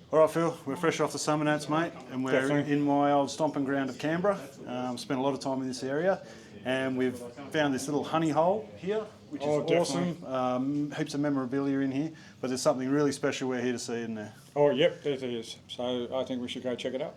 All right, Phil, we're fresh off the summer nats, mate, and we're Definitely. in my old stomping ground of Canberra. Spent a lot of time in this area, and we've found this little honey hole here, which is awesome. Heaps of memorabilia in here, but there's something really special we're here to see in there. Oh, yep, there it is. So I think we should go check it out.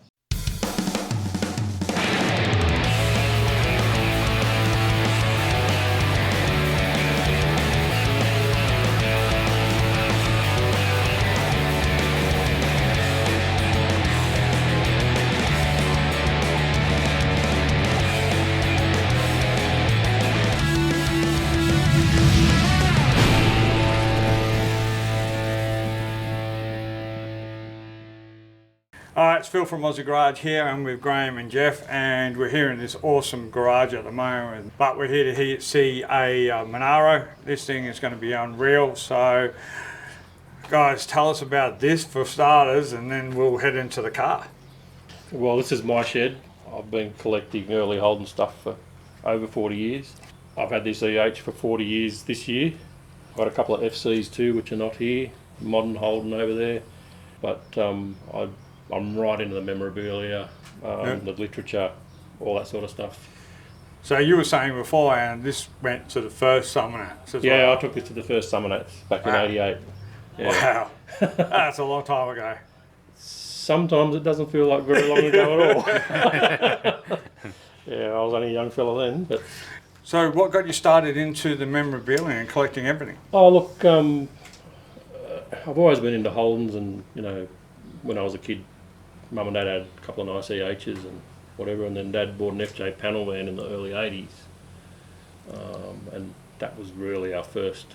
Alright, it's Phil from Aussie Garage here. I'm with Graham and Geoff, and we're here in this awesome garage at the moment. But we're here to see a Monaro. This thing is going to be unreal. So, guys, tell us about this for starters, and then we'll head into the car. Well, this is my shed. I've been collecting early Holden stuff for over 40 years. I've had this EH for 40 years this year. I've got a couple of FCs too, which are not here. Modern Holden over there. But I'm right into the memorabilia, the literature, all that sort of stuff. So you were saying before, and this went to the first summer nats as Yeah, well. I took this to the first summer nats back in '88. Yeah. Wow, that's a long time ago. Sometimes it doesn't feel like very long ago at all. Yeah, I was only a young fella then. But So what got you started into the memorabilia and collecting everything? oh look, I've always been into Holdens, and you know, when I was a kid, Mum and Dad had a couple of nice EHs and whatever, and then Dad bought an FJ panel van in the early 80s, and that was really our first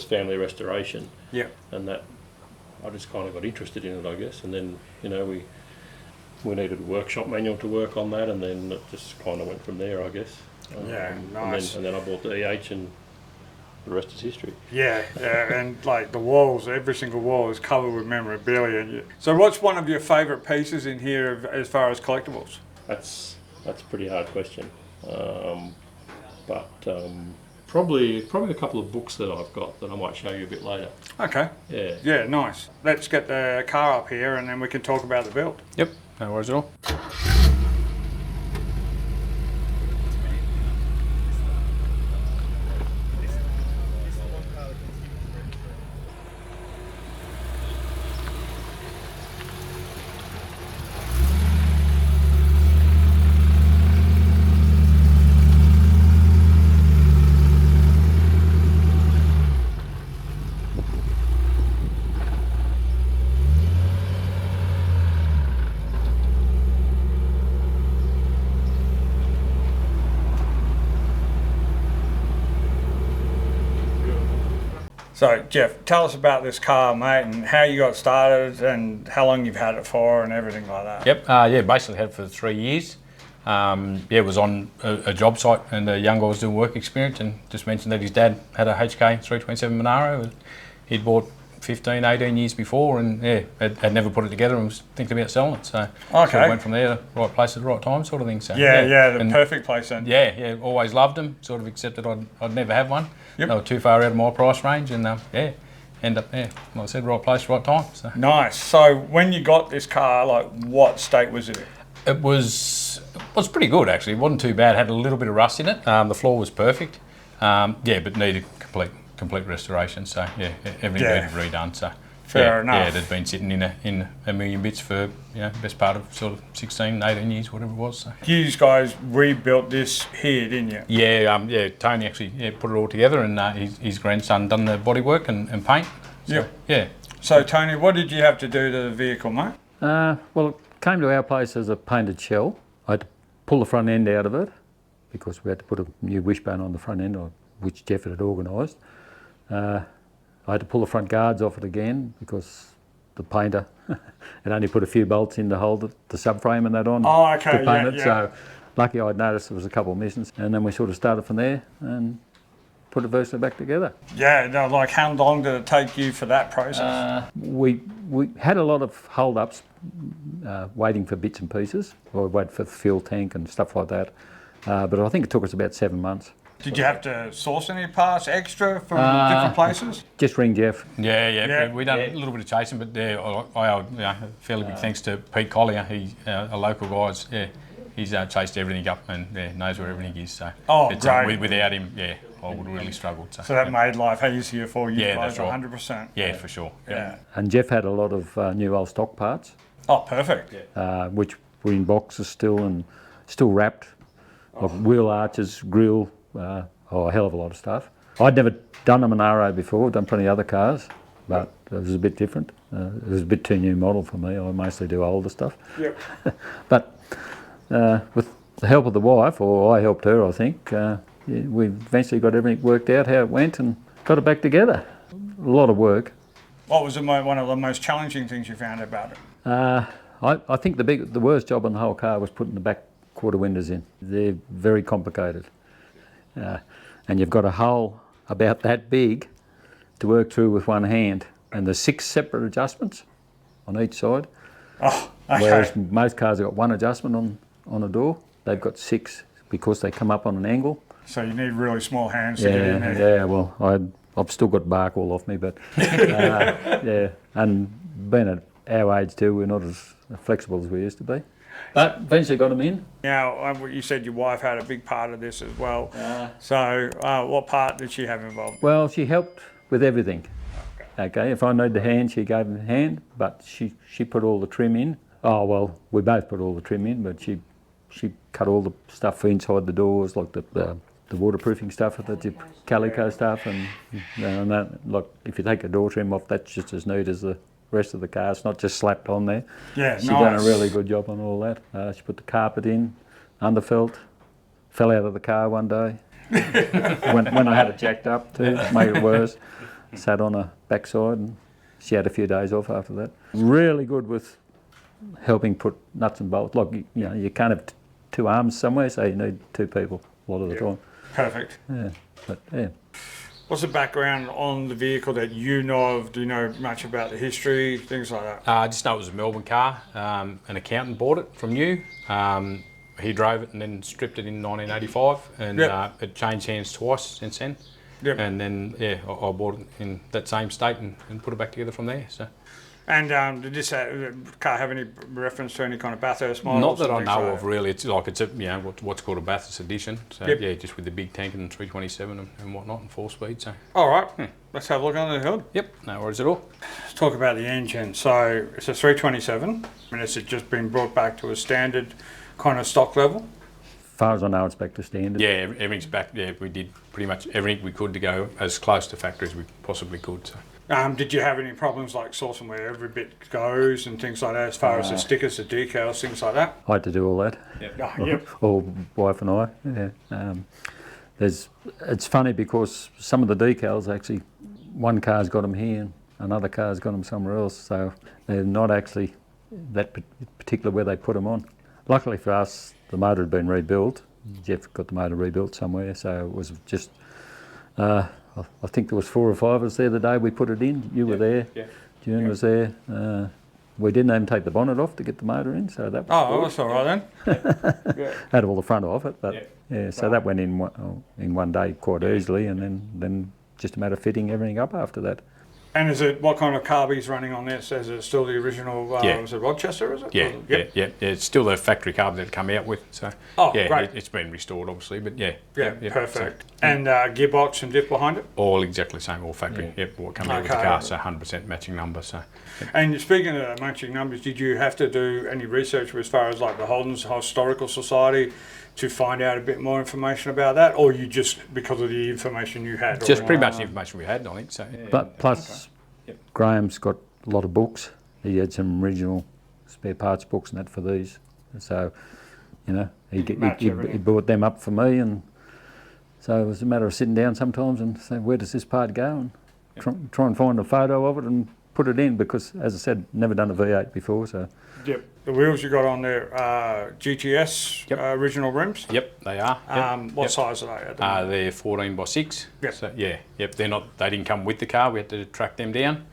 family restoration. Yeah. And that I just kind of got interested in it, I guess, and then you know we needed a workshop manual to work on that, and then it just kind of went from there, I guess. Yeah, nice. And then I bought the EH, and the rest is history. Yeah, and like the walls, every single wall is covered with memorabilia. So what's one of your favourite pieces in here as far as collectibles? That's a pretty hard question, but probably a couple of books that I've got that I might show you a bit later. Okay. Yeah. Yeah, nice. Let's get the car up here and then we can talk about the build. Yep, no worries at all. So Geoff, tell us about this car, mate, and how you got started and how long you've had it for and everything like that. Yep, yeah, basically had it for 3 years. Yeah, it was on a job site, and a young guy was doing work experience, and just mentioned that his dad had a HK 327 Monaro. He'd bought 15, 18 years before, and yeah, had never put it together and was thinking about selling it. So sort of went from there, right place at the right time, sort of thing. So the perfect place then. Yeah, always loved them. Sort of accepted I'd never have one. Yep. They were too far out of my price range, and end up like I said, right place, right time. So. Nice. So when you got this car, like what state was it in? It was pretty good actually. It wasn't too bad. Had a little bit of rust in it. The floor was perfect. But needed complete restoration. So yeah, everything needed redone. So fair enough. Yeah, it had been sitting in a million bits for best part of sort of 16, 18 years, whatever it was. So. You guys rebuilt this here, didn't you? Yeah, Tony actually put it all together, and his grandson done the bodywork and paint. So, yeah. So Tony, what did you have to do to the vehicle, mate? Well, it came to our place as a painted shell. I had to pull the front end out of it because we had to put a new wishbone on the front end, which Geoff had organised. I had to pull the front guards off it again because the painter had only put a few bolts in to hold the subframe and that on to paint it. So lucky I'd noticed there was a couple of missings, and then we sort of started from there and put it virtually back together. Yeah, no, like how long did it take you for that process? We had a lot of hold-ups waiting for bits and pieces. We waited for the fuel tank and stuff like that. But I think it took us about 7 months. Did you have to source any parts extra from different places? Just ring Geoff. Yeah. We done a little bit of chasing, but I owe fairly big thanks to Pete Collier. He's a local guy. He's chased everything up and knows where everything is. So great. Without him, I would have really struggled. So that made life easier for you guys, that's right. 100%. Yeah, for sure. Yeah. And Geoff had a lot of new old stock parts, Oh, perfect. which were in boxes still and still wrapped, like wheel arches, grill, a hell of a lot of stuff. I'd never done a Monaro before, done plenty of other cars, but it was a bit different. It was a bit too new model for me. I mostly do older stuff. Yep. But with the help of the wife, or I helped her, I think, we eventually got everything worked out, how it went, and got it back together. A lot of work. What was one of the most challenging things you found about it? I think the worst job on the whole car was putting the back quarter windows in. They're very complicated. And you've got a hole about that big to work through with one hand, and there's 6 separate adjustments on each side. Oh, okay. Whereas most cars have got one adjustment on a door, they've got 6 because they come up on an angle. So you need really small hands to get in there. Yeah, well, I've still got bark all off me, but and being at our age too, we're not as flexible as we used to be. But eventually got them in. Now, you said your wife had a big part of this as well. So what part did she have involved? Well, she helped with everything. Okay, if I need the hand, she gave me the hand, but she put all the trim in. Oh, well, we both put all the trim in, but she cut all the stuff for inside the doors, like the waterproofing stuff, the calico stuff, and that. Like, if you take a door trim off, that's just as neat as the rest of the car. It's not just slapped on there. Yeah, She done a really good job on all that. She put the carpet in, underfelt, fell out of the car one day. when I had it jacked up too, made it worse. Sat on her backside, and she had a few days off after that. Really good with helping put nuts and bolts. Like, you can't have 2 arms somewhere, so you need 2 people a lot of the time. Perfect. Yeah, but yeah. What's the background on the vehicle that you know of? Do you know much about the history, things like that? I just know it was a Melbourne car. An accountant bought it from you. He drove it and then stripped it in 1985, and it changed hands twice since then. Yep. And then I bought it in that same state and put it back together from there. So. And did this car have any reference to any kind of Bathurst models? Not that I know like of, really. It's like what's called a Bathurst edition. So just with the big tank and 327 and whatnot and 4-speed. So. All right, let's have a look under the hood. Yep, no worries at all. Let's talk about the engine. So it's a 327, and it's just been brought back to a standard kind of stock level. As far as I know, it's back to standard. Yeah, everything's back. Yeah, we did pretty much everything we could to go as close to factory as we possibly could. So. Did you have any problems like sourcing where every bit goes and things like that, as far as the stickers, the decals, things like that? I had to do all that. Yep. Or wife and I. Yeah. It's funny because some of the decals actually, one car's got them here and another car's got them somewhere else, so they're not actually that particular where they put them on. Luckily for us, the motor had been rebuilt. Geoff got the motor rebuilt somewhere, so it was just. I think there was 4 or 5 of us there the day we put it in. You were there. Yeah. June was there. We didn't even take the bonnet off to get the motor in, so that was that's all right then. Had all the front off it, but so that went in one day quite easily, and then just a matter of fitting everything up after that. And is it, what kind of carb he's running on this? Is it still the original, was it Rochester, is it? Yeah, it's still the factory carb that it come out with. So, great. It's been restored, obviously, but perfect. So, and gearbox and diff behind it? All exactly the same, all factory. What come out with the car, so 100% matching number. So. And speaking of matching numbers, did you have to do any research as far as like the Holden's Historical Society to find out a bit more information about that, or you just, because of the information you had? Just pretty much the information we had, I think. So. But plus, Graham's got a lot of books. He had some original spare parts books and that for these. So, he brought them up for me, and so it was a matter of sitting down sometimes and saying, where does this part go? And try and find a photo of it and put it in, because, as I said, never done a V8 before, so. Yep. The wheels you got on there are GTS original rims? Yep, they are. What size are they at the moment? They're 14x6. Yep. So, they didn't come with the car. We had to track them down.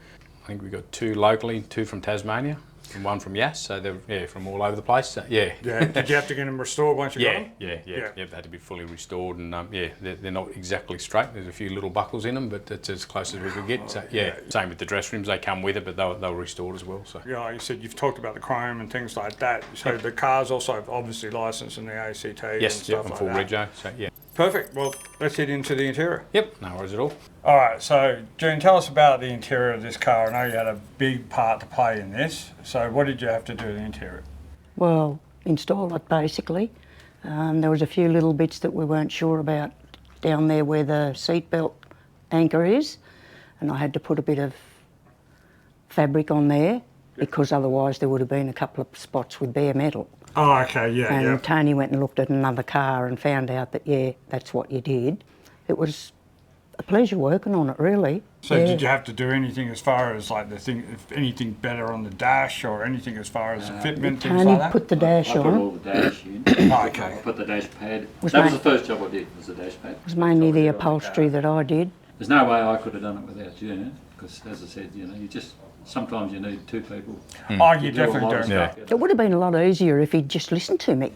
I think we got 2 locally, 2 from Tasmania. and one from Yass, so they're from all over the place. So, yeah. Yeah. Did you have to get them restored once you got them? Yeah, they had to be fully restored, and they're not exactly straight. There's a few little buckles in them, but it's as close as we could get. So same with the dress rims, they come with it, but they were restored as well. So Yeah, like you said, you've talked about the chrome and things like that. So the car's also obviously licensed in the ACT and yes, stuff and like full that. rego. So yeah. Perfect. Well, let's head into the interior. Yep, no worries at all. All right, so June, tell us about the interior of this car. I know you had a big part to play in this. So what did you have to do to the interior? Well, install it basically. There was a few little bits that we weren't sure about down there where the seatbelt anchor is, and I had to put a bit of fabric on there because otherwise there would have been a couple of spots with bare metal. Oh, okay, yeah, And yeah. Tony went and looked at another car and found out that, yeah, that's what you did. It was a pleasure working on it, really. So yeah. did you have to do anything as far as like the thing, if anything better on the dash or anything as far as the fitment, things Tony like that? put the dash I put on. all the dash in. Oh, okay. I put the dash pad. Was That was my- the first job I did, was the dash pad. It was mainly So I the did all upholstery car. that I did. There's no way I could have done it without you, because as I said, sometimes you need two people. Oh, you to do a lot definitely of do. stuff. It would have been a lot easier if he'd just listened to me.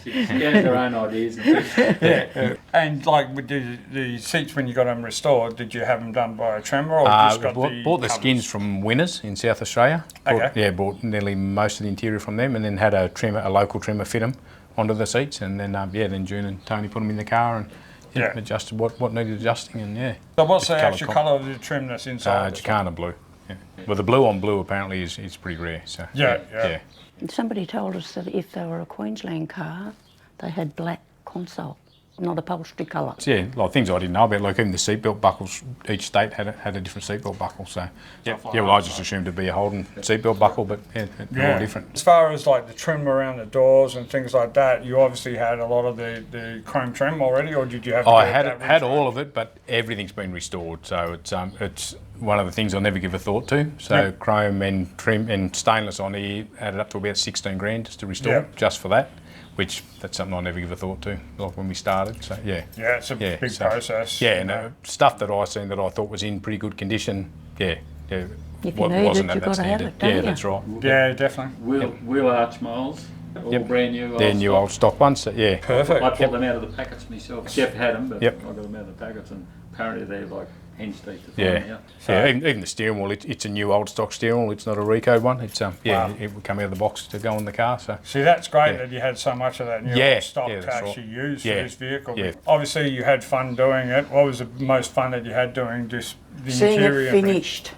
She has her own ideas and things. And like with the seats when you got them restored, did you have them done by a trimmer or just got bought the covers? skins from Winners in South Australia. Okay. Bought nearly most of the interior from them, and then had a local trimmer fit them onto the seats, and then then June and Tony put them in the car and adjusted what needed adjusting, and So what's the Just actual colour colour of the trim that's inside? this one? Jacana blue. Yeah. Well, the blue on blue apparently is pretty rare. So Yeah. And somebody told us that if they were a Queensland car, they had black console, not upholstery colour. So, yeah, like things I didn't know about, like even the seatbelt buckles. Each state had a different seatbelt buckle. So I just assumed it'd be a Holden seatbelt buckle, but they're all different. As far as like the trim around the doors and things like that, you obviously had a lot of the chrome trim already, or did you have to I get that had restored? all of it, but everything's been restored. So it's one of the things I'll never give a thought to. So chrome and trim and stainless on here added up to about 16 grand just to restore, just for that. Which that's something I never give a thought to, like when we started. So Yeah, it's a big process. Yeah, and stuff that I seen that I thought was in pretty good condition. Yeah. If you need it, wasn't you've at that got to have standard. it, don't Yeah, you? that's right. Yeah, definitely. Wheel arch moulds, all brand new. They're new old stock ones. So, yeah. Perfect. I pulled them out of the packets myself. Geoff had them, but Yep. I got them out of the packets, and apparently they're like hen's teeth to find Yeah, out. yeah. Even the steering wheel, it's a new old stock steering wheel. It's not a Recode one. It's it would come out of the box to go in the car. So See, that's great that you had so much of that new stock to that's right. actually use for Yeah, this vehicle. yeah. Obviously, you had fun doing it. What was the most fun that you had doing this? The Seeing interior it bit? finished.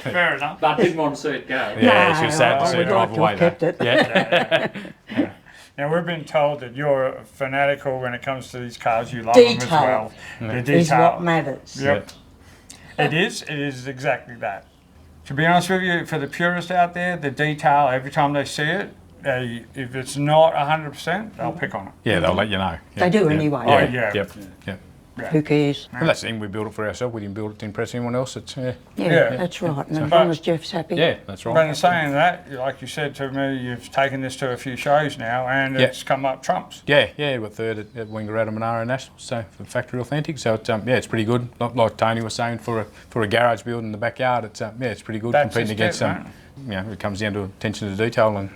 Fair enough. But I didn't want to see it go. yeah, it's just sad to I see would it drive like to away. have kept it. Yeah, Now, we've been told that you're fanatical when it comes to these cars. You love them as Detail. well. The Is detail. what matters. Yep. It is exactly that. To be honest with you, for the purists out there, the detail, every time they see it, if it's not 100%, they'll pick on it. yeah, they'll let you know. They do anyway. Oh, yeah. Yep. Yep. Who cares? And that's the thing, we build it for ourselves. We didn't build it to impress anyone else. It's Yeah, Yeah. that's right. And as long as Geoff's happy. yeah, that's But right. in saying that, like you said to me, you've taken this to a few shows now and it's come up trumps. Yeah, we're third at Wangaratta Monaro National, so for Factory Authentic. So it's pretty good. Like Tony was saying, for a garage build in the backyard, it's pretty good That's competing just against it, some. It comes down to attention to detail, and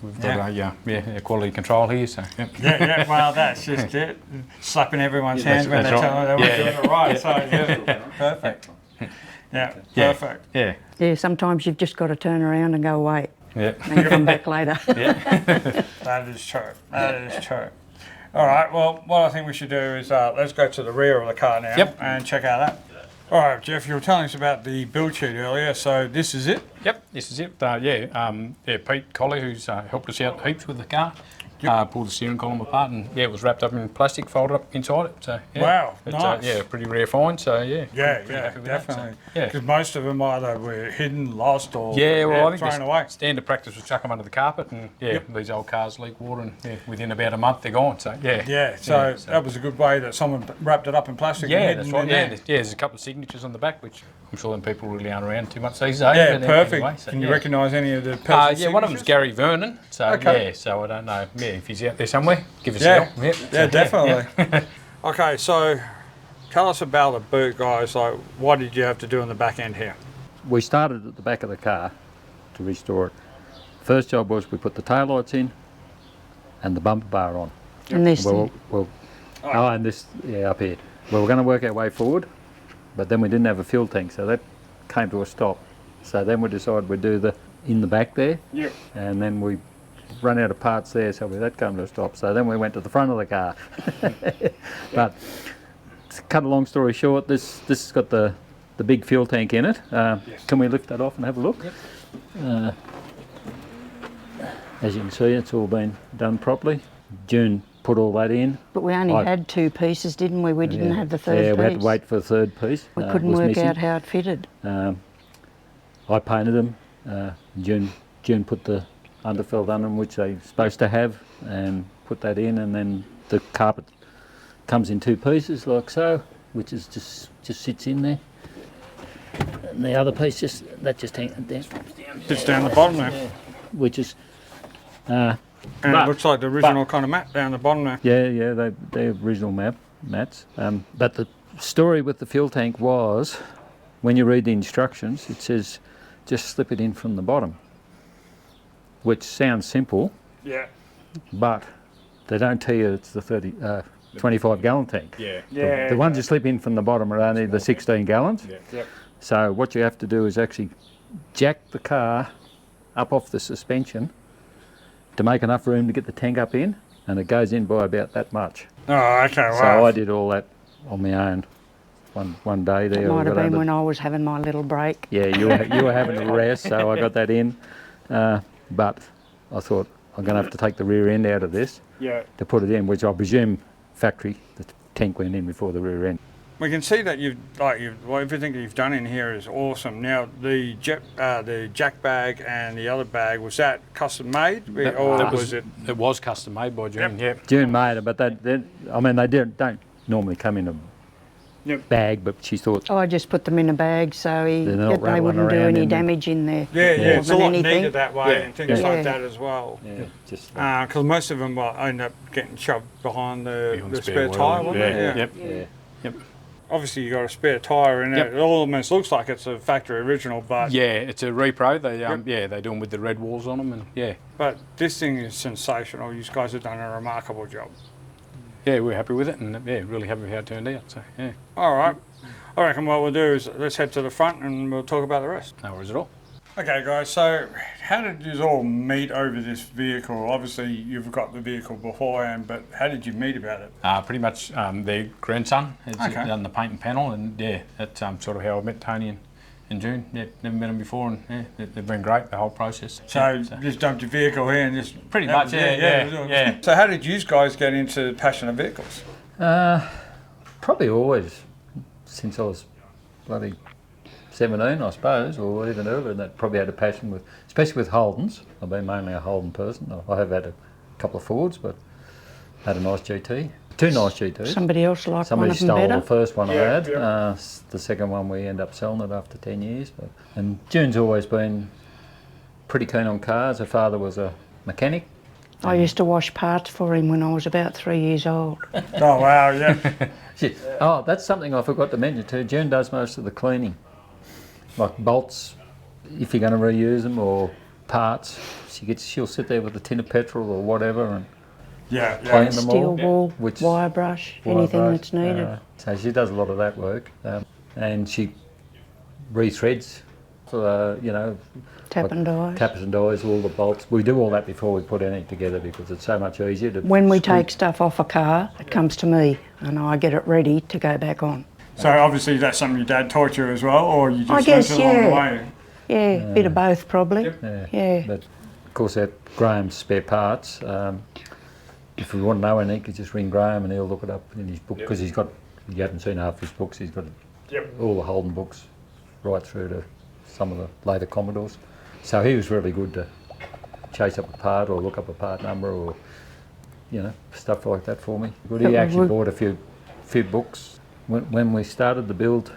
we've got a quality control here. So Yeah, well, that's just it. Slapping everyone's hands when they that's tell them right. they're doing it right. So, perfect. Yeah, perfect. yeah, Yeah, sometimes you've just got to turn around and go, wait, yeah. and come back later. That is true. That is true. All right, well, what I think we should do is let's go to the rear of the car now and check out that. All right, Geoff, you were telling us about the build sheet earlier, so this is it? Yep, this is it. Pete Colley, who's helped us out heaps with the car, pulled the steering column apart, and it was wrapped up in plastic, folded up inside it. So Wow, it's, nice. pretty rare find. So Yeah, pretty happy with definitely. That, so, Because most of them either were hidden, lost, or I think thrown the away. standard practice was chuck them under the carpet, and these old cars leak water, and within about a month they're gone. So Yeah, so that was a good way that someone wrapped it up in plastic. yeah, and that's hidden right. in Yeah, there. there's a couple of signatures on the back, which I'm sure them people really aren't around too much these days. Yeah, but perfect. Anyway, so, Can you recognise any of the person one of them's signatures? Gary Vernon. So Okay. so I don't know. Yeah, if he's out there somewhere, give us a Yeah, yell. yeah, definitely. Okay, so Tell us about the boot, guys. Like, what did you have to do in the back end here? We started at the back of the car to restore it. First job was we put the taillights in and the bumper bar on. And this Well, thing. and this, yeah, up here. We were going to work our way forward, but then we didn't have a fuel tank, so that came to a stop. So then we decided we'd do the in the back there, Yep. and then we run out of parts there, so that came to a stop. So then we went to the front of the car. But to cut a long story short, this has got the big fuel tank in it. Can we lift that off and have a look? Yep. As you can see, it's all been done properly. June put all that in. But we only had 2 pieces, didn't we? We didn't have the third piece. Yeah, we had to wait for the third piece. We It couldn't was work missing. out how it fitted. I painted them. June put the underfelt on them, which they're supposed to have, and put that in, and then the carpet comes in 2 pieces like so, which is just sits in there. And the other piece just hangs down. Sits down the bottom there. Which is And it looks like the original kind of mat down the bottom there. yeah, they're original mats. But the story with the fuel tank was, when you read the instructions, it says just slip it in from the bottom, which sounds simple, Yeah. but they don't tell you it's the 25 gallon tank. Yeah. Yeah. The ones you slip in from the bottom are only the 16 gallons. Yep. So what you have to do is actually jack the car up off the suspension to make enough room to get the tank up in, and it goes in by about that much. Oh, okay, wow. So I did all that on my own one day there. It might I have got been under- when I was having my little break. Yeah, you were having a rest, so I got that in. But I thought I'm going to have to take the rear end out of this Yeah. to put it in, which I presume factory, the tank went in before the rear end. We can see that everything that you've done in here is awesome. Now, the jack bag and the other bag, was that custom made, or was it? It was custom made by June. Yep. June made it, but they don't normally come in a bag, but she thought, I just put them in a bag so They're not they rattling wouldn't do around any in there. damage in there. Yeah, it's a More lot than anything. neater that way and things Yeah. like that as well. just Because most of them end up getting shoved behind the Behind the spare spare tyre, wheel. wouldn't Yeah. it? Yep. Yep. Obviously, you got a spare tyre in Yep. it. It almost looks like it's a factory original, but Yeah, it's a repro. They do them with the red walls on them, and but this thing is sensational. You guys have done a remarkable job. we're happy with it, and really happy with how it turned out. So All right. I reckon what we'll do is let's head to the front and we'll talk about the rest. no worries at all. Okay, guys, so how did you all meet over this vehicle? Obviously, you've got the vehicle beforehand, but how did you meet about it? Pretty much their grandson has Okay. done the paint and panel, and that's sort of how I met Tony and June. Yeah, never met them before, and they've been great the whole process. So just dumped your vehicle here and just... Pretty that much, was it, yeah. So how did you guys get into passion of vehicles? probably always, since I was bloody 17, I suppose, or even earlier than that, probably had a passion with, especially with Holdens. I've been mainly a Holden person. I have had a couple of Fords, but had a nice GT. 2 nice GTs. Somebody else liked Somebody one of them stole better. the first one I Yeah, had. yeah. The second one we end up selling it after 10 years. And June's always been pretty keen on cars. Her father was a mechanic. I used to wash parts for him when I was about 3 years old. Oh, wow, yeah. Oh, that's something I forgot to mention too. June does most of the cleaning. Like bolts, if you're going to reuse them, or parts. She'll sit there with a tin of petrol or whatever and Yeah, clean yeah. them Steel all. wool, Which- wire brush, wire anything brush. that's needed. So she does a lot of that work, and she rethreads for Tap and dies. taps and dies, all the bolts. We do all that before we put anything together because it's so much easier to. When we screw- take stuff off a car, it comes to me and I get it ready to go back on. So obviously that's something your dad taught you as well, or you I just guess, learnt it along the yeah. way? Yeah, bit of both probably. Yeah. But of course, at Graham's spare parts. If we want to know anything, you just ring Graham and he'll look it up in his book because you haven't seen half his books. He's got all the Holden books, right through to some of the later Commodores. So he was really good to chase up a part or look up a part number or stuff like that for me. But he actually bought a few books. When we started the build,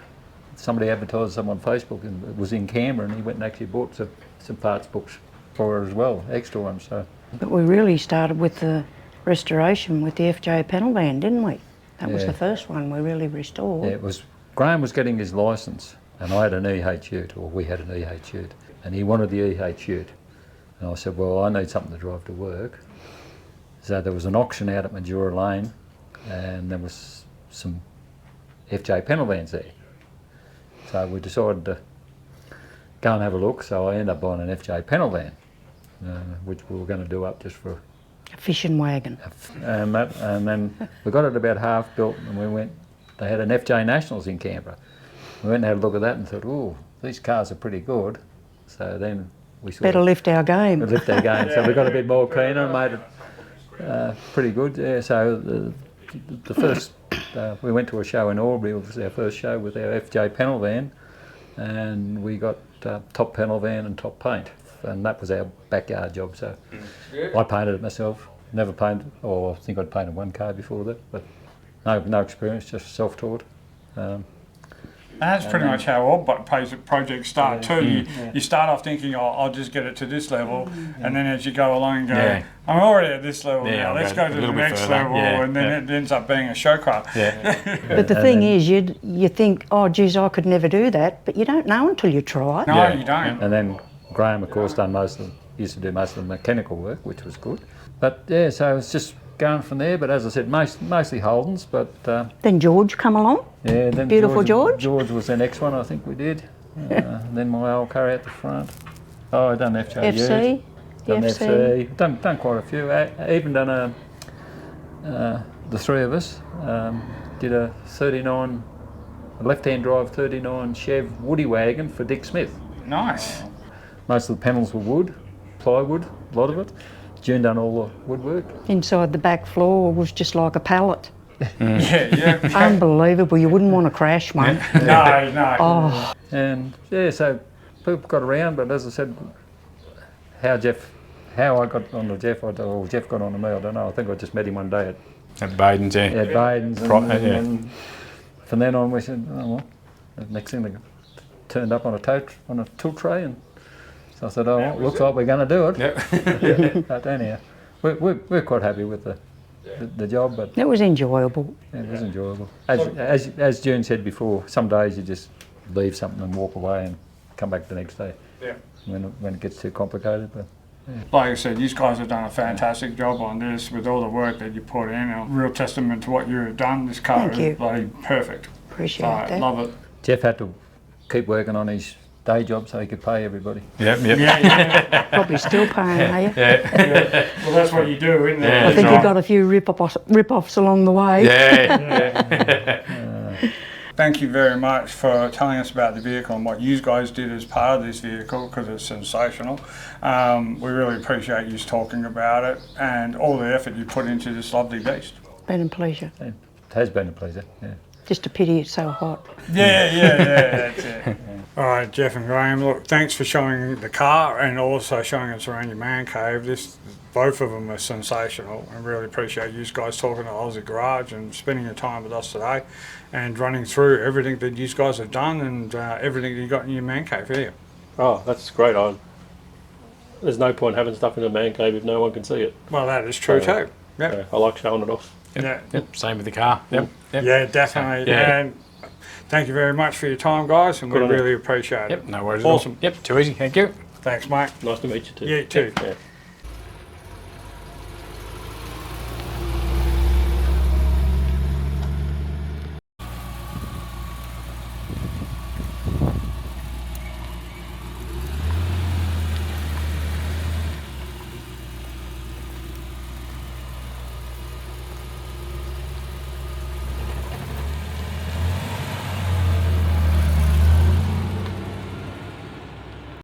somebody advertised some on Facebook and it was in Canberra, and he went and actually bought some parts books for her as well, extra ones. So But we really started with the restoration with the FJ panel van, didn't we? That was the first one we really restored. Yeah, it was, Graham was getting his licence and I had an EH ute, or we had an EH ute, and he wanted the EH ute. And I said, well, I need something to drive to work. So there was an auction out at Majura Lane and there was some FJ panel vans there. So we decided to go and have a look, so I ended up buying an FJ panel van, which we were going to do up just for A fishing wagon. and then we got it about half built and we went, they had an FJ Nationals in Canberra. We went and had a look at that and thought, oh, these cars are pretty good. So then we sort Better of lift our game. lift our game. So we got a bit more keener and made it pretty good. Yeah, so the first, we went to a show in Albury, it was our first show with our FJ panel van, and we got top panel van and top paint. And that was our backyard job, so I painted it myself. Never painted, or I think I'd painted one car before that, but no experience, just self-taught. That's pretty much how all projects start too. You start off thinking, oh, I'll just get it to this level, and then as you go along and go, I'm already at this level now, let's go to the next level, and then it ends up being a show car. But the thing is, you think, oh, geez, I could never do that, but you don't know until you try. No, you don't. And then Graham, of course, used to do most of the mechanical work, which was good. But yeah, so it's just going from there. But as I said, mostly Holdens. But Then George come along. yeah, then Beautiful George. George was the next one, I think we did. Then my old car out the front. Oh, I've done FJ. FC. Done FC. FC. Done quite a few. Even done the three of us did a 39, a left-hand drive 39 Chev Woody wagon for Dick Smith. Nice. Most of the panels were wood, plywood, a lot of it. June done all the woodwork. Inside the back floor was just like a pallet. Yeah. Unbelievable. You wouldn't want to crash one. No. Oh, And yeah, so people got around, but as I said, how I got on to Geoff, or Geoff got on to me, I don't know. I think I just met him one day At Baden's, yeah. at Baden's, and from then on we said, oh well. The next thing they turned up on a tilt tray, and so I said, oh, well, looks like we're going to do it. But anyhow, we're quite happy with the job, but it was enjoyable. it was enjoyable. As June said before, some days you just leave something and walk away and come back the next day. Yeah. When it gets too complicated, but. Like I said, you guys have done a fantastic job on this with all the work that you put in. A real testament to what you have done. This car Thank you. is bloody perfect. Appreciate So, that. love it. Geoff had to keep working on his day job so he could pay everybody. Yep. Yeah. Probably still paying, are you? Well, that's what you do, isn't it? I think you got a few rip-offs along the way. Thank you very much for telling us about the vehicle and what you guys did as part of this vehicle, because it's sensational. We really appreciate you talking about it and all the effort you put into this lovely beast. Been a pleasure. It has been a pleasure. Yeah. Just a pity it's so hot. Yeah, that's it. All right, Geoff and Graham, look, thanks for showing the car and also showing us around your man cave. Both of them are sensational. I really appreciate you guys talking to Aussie Garage and spending your time with us today and running through everything that you guys have done and everything that you got in your man cave here. Oh, that's great. There's no point having stuff in a man cave if no one can see it. Well, that is true too. Yep. So I like showing it off. Yeah. Yep. Same with the car. Yep. Yeah, definitely. Yeah. And thank you very much for your time, guys, and we really appreciate it. Yep. No worries. Awesome. At all. Yep. Too easy. Thank you. Thanks, mate. Nice to meet you too. You too. Yeah.